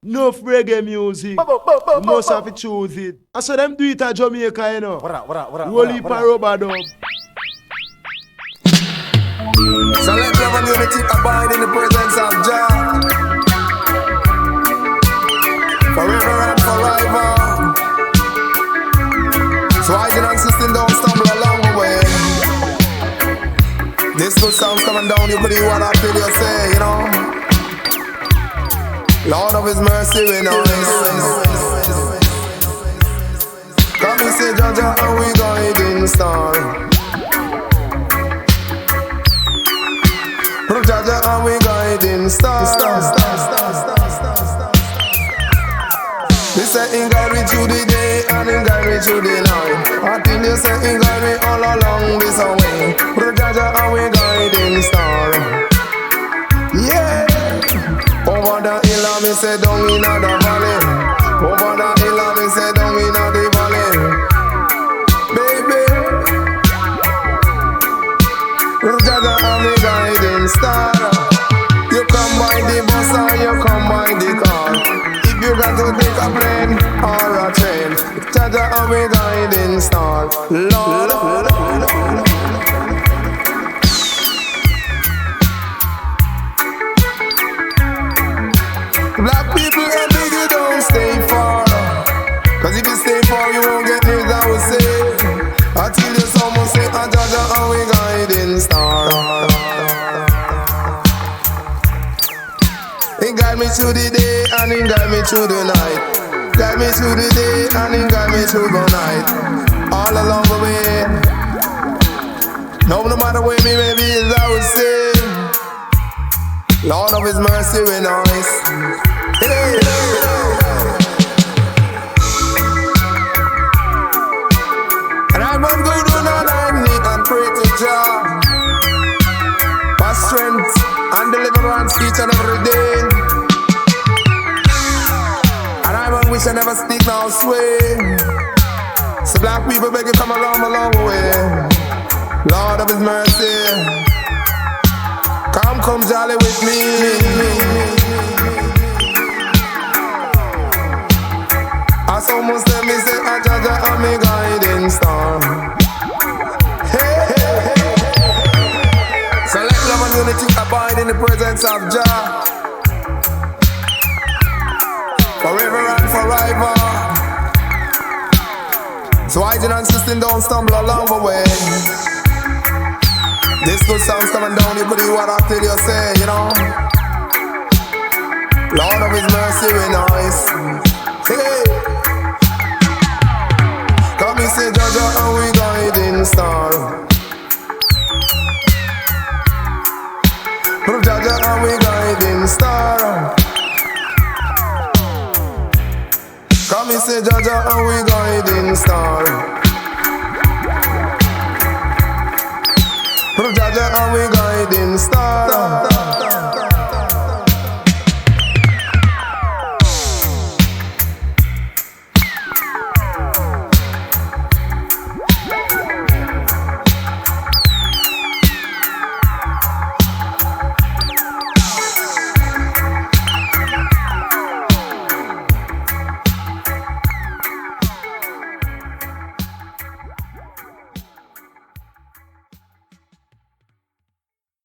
Enough reggae music. You must have to choose it. I saw them do it at Jamaica, you know. Roll it for rubber dub. So let love and unity abide in the presence of Jah, forever and forever. So I and system don't stumble along the way. This good sound coming down, you could hear what I feel you say, you know. Lord of His mercy, we know this. Come and say, Jah, and we guiding star. Jah, and we guiding star. He said He guide me through the day and He guide me through the night. Until you say He guide me all along this way. Jah, and we guiding star. Yeah. Over the hill and me say down in the valley. Over the hill and me say down in the valley. Baby, Jah, and me guiding star. You come by the bus or you come by the car. If you got to take a plane or a train, Jah, and me guiding star. Lord. Black people and big, you don't stay far. Cause if you stay far, you won't get news, I will say. Until you someone say, Jah, and we guiding star. He guide me through the day and He guide me through the night. Guide me through the day and He guide me through the night. All along the way. No matter where me may be, as I would say, Lord of His mercy, we know this. Hey. And I must go down all night and pray to Jah for strength and deliverance each and every day. And I must wish I never speak now sway. So black people beg you come along a long way. Lord of His mercy, come jolly with me. As almost let me say, Jah, and me guiding star. Hey, hey, hey. So let love and unity abide in the presence of Jah, forever and forever. So I and system don't stumble along the way. This good sound's coming down, you believe what I tell you say, you know. Lord of His mercy, we nice. Hey. Come and say, Jah, and we guiding star. Jah, and we guiding star. Come and say, Jah, and we guiding star. Jah, and we guiding star.